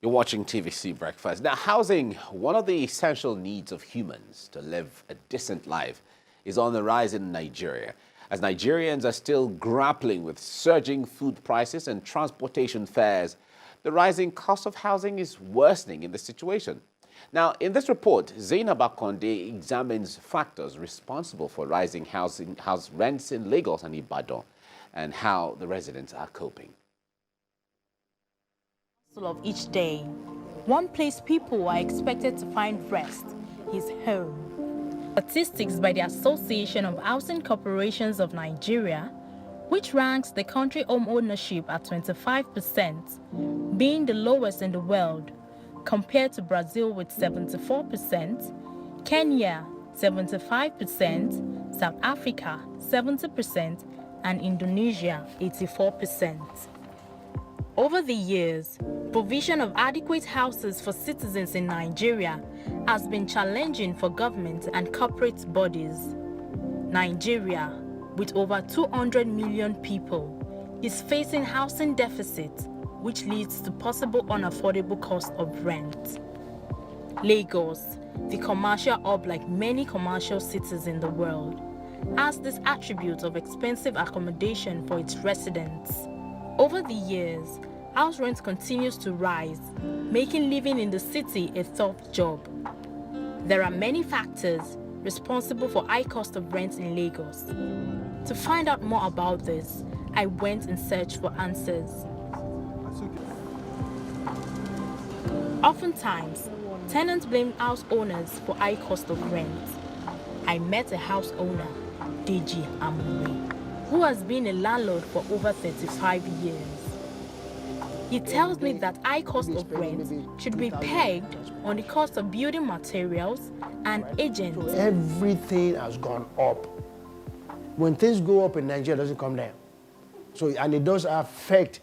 You're watching TVC Breakfast. Now, housing, one of the essential needs of humans to live a decent life, is on the rise in Nigeria, as Nigerians are still grappling with surging food prices and transportation fares. The rising cost of housing is worsening in the situation. Now, in this report, Zainab Akande examines factors responsible for rising house rents in Lagos and Ibadan and how the residents are coping. Of each day, one place people are expected to find rest is home. Statistics by the Association of Housing Corporations of Nigeria, which ranks the country home ownership at 25%, being the lowest in the world, compared to Brazil with 74%, Kenya 75%, South Africa 70%, and Indonesia 84%. Over the years, provision of adequate houses for citizens in Nigeria has been challenging for government and corporate bodies. Nigeria, with over 200 million people, is facing housing deficit, which leads to possible unaffordable cost of rent. Lagos, the commercial hub like many commercial cities in the world, has this attribute of expensive accommodation for its residents. Over the years, house rent continues to rise, making living in the city a tough job. There are many factors responsible for high cost of rent in Lagos. To find out more about this, I went in search for answers. Oftentimes, tenants blame house owners for high cost of rent. I met a house owner, Decry, who has been a landlord for over 35 years. He tells me that high cost of rent should be pegged on the cost of building materials and agents. So everything has gone up. When things go up in Nigeria, it doesn't come down. So, and it does affect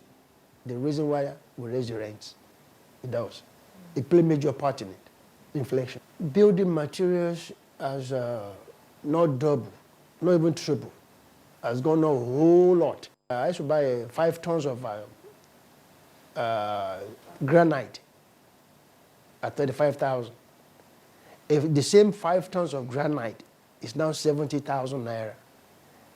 the reason why we raise the rents. It does. It plays a major part in it, inflation. Building materials has not double, not even triple, has gone up a whole lot. I used to buy 5 tons of granite at 35,000. If the same 5 tons of granite is now 70,000 naira.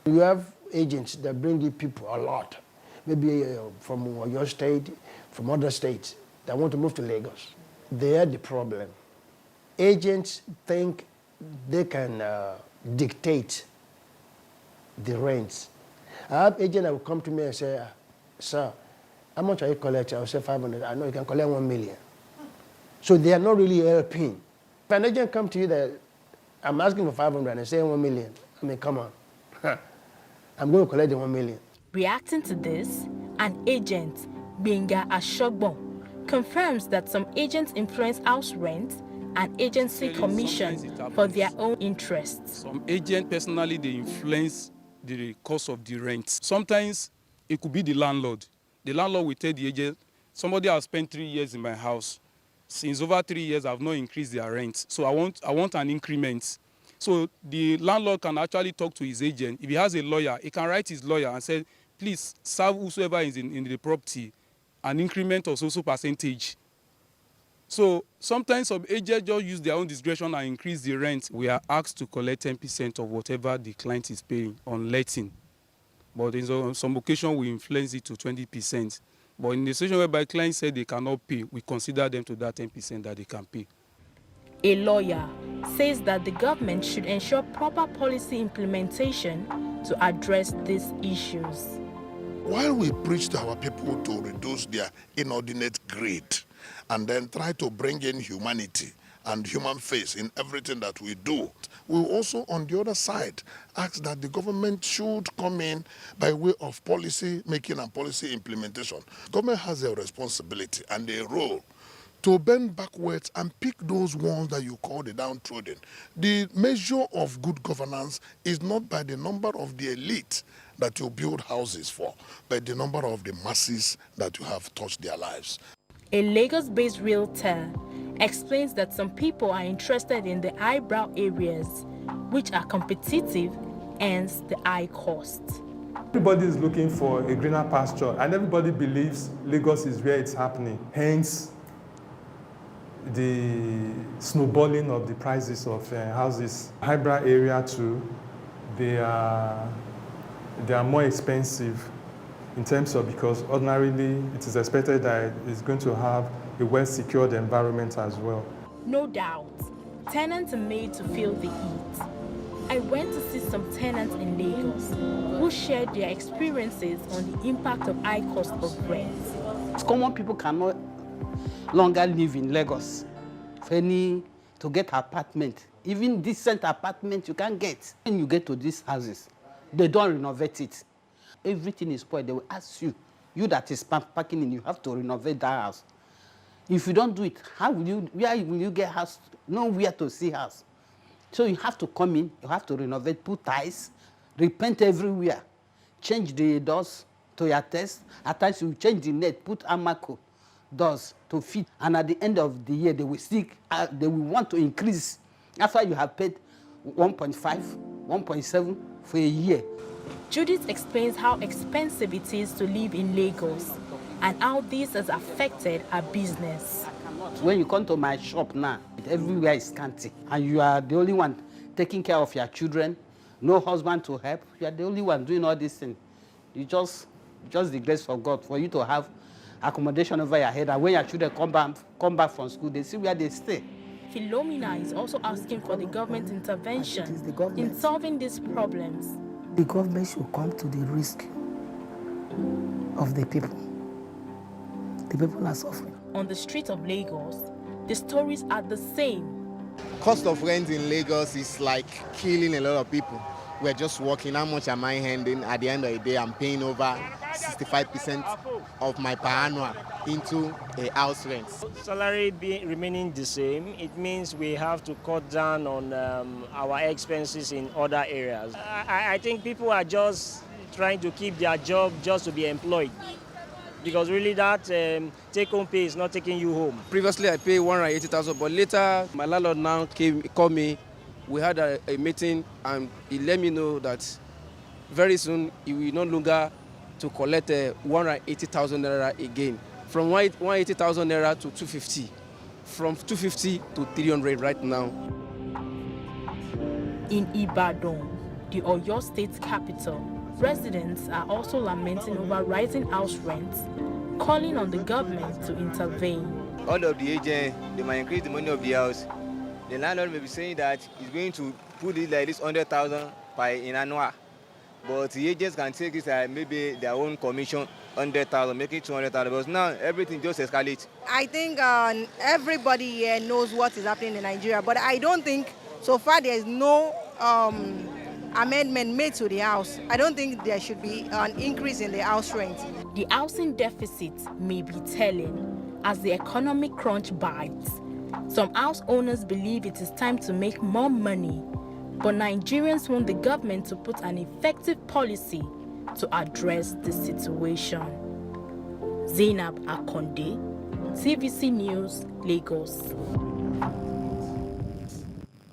You have agents that bring you people a lot, maybe from your state, from other states that want to move to Lagos. They are the problem. Agents think they can dictate the rents. I have agents that will come to me and say, sir, how much are you collecting? I'll say 500. I know you can collect 1 million. So they are not really helping. If an agent comes to you that I'm asking for 500 and say 1 million, I mean, come on. I'm going to collect the 1 million. Reacting to this, an agent, Benga Ashogbo, confirms that some agents influence house rent and agency commission for their own interests. Some agents, personally, they influence the cost of the rent. Sometimes it could be the landlord. The landlord will tell the agent, somebody has spent 3 years in my house. Since over 3 years, I've not increased their rent. So I want an increment. So the landlord can actually talk to his agent. If he has a lawyer, he can write his lawyer and say, please serve whosoever is in the property an increment of so percentage. So sometimes some agents just use their own discretion and increase the rent. We are asked to collect 10% of whatever the client is paying on letting. But in some occasion, we influence it to 20%. But in the situation whereby clients say they cannot pay, we consider them to that 10% that they can pay. A lawyer says that the government should ensure proper policy implementation to address these issues. While we preach to our people to reduce their inordinate greed and then try to bring in humanity and human face in everything that we do, we also, on the other side, ask that the government should come in by way of policy making and policy implementation. Government has a responsibility and a role to bend backwards and pick those ones that you call the downtrodden. The measure of good governance is not by the number of the elite that you build houses for, but the number of the masses that you have touched their lives. A Lagos-based realtor explains that some people are interested in the highbrow areas, which are competitive, hence the high cost. Everybody is looking for a greener pasture, and everybody believes Lagos is where it's happening. Hence, the snowballing of the prices of houses. Hybrid area too, they are more expensive in terms of, because ordinarily it is expected that it's going to have a well-secured environment as well. No doubt, tenants are made to feel the heat. I went to see some tenants in Lagos who shared their experiences on the impact of high cost of rent. Common people cannot longer live in Lagos to get apartment. Even decent apartment you can't get. When you get to these houses, they don't renovate it. Everything is spoiled. They will ask you that is parking in, you have to renovate that house. If you don't do it, where will you get house? Nowhere to see house. So you have to come in, you have to renovate, put tiles, repaint everywhere, change the doors to your taste. At times you change the net, put Amaco doors to fit. And at the end of the year, they will want to increase. After you have paid 1.5, 1.7 for a year. Judith explains how expensive it is to live in Lagos and how this has affected her business. When you come to my shop now, everywhere is scanty, and you are the only one taking care of your children, no husband to help. You are the only one doing all these things. You just the grace of God for you to have accommodation over your head, and when your children come back from school, they see where they stay. Philomena is also asking for the government intervention in solving these problems. The government should come to the rescue of the people. The people are suffering. On the streets of Lagos, the stories are the same. Cost of rent in Lagos is like killing a lot of people. We're just working. How much am I handing? At the end of the day, I'm paying over 65% of my per annum into a house rent. Salary remaining the same, it means we have to cut down on our expenses in other areas. I think people are just trying to keep their job just to be employed, because really that take-home pay is not taking you home. Previously, I paid 180,000, but later my landlord now called me. We had a meeting, and he let me know that very soon he will no longer to collect 180,000 naira again. From 180,000 naira to 250, from 250 to 300 right now. In Ibadan, the Oyo State capital, residents are also lamenting over rising house rents, calling on the government to intervene. All of the agents, they might increase the money of the house. The landlord may be saying that he's going to put it like this 100,000 in annual. But the agents can take this maybe their own commission, 100,000, make it 200,000. But now everything just escalates. I think everybody here knows what is happening in Nigeria, but I don't think so far there is no amendment made to the house. I don't think there should be an increase in the house rent. The housing deficit may be telling as the economic crunch bites. Some house owners believe it is time to make more money, but Nigerians want the government to put an effective policy to address the situation. Zainab Akande, TVC News, Lagos.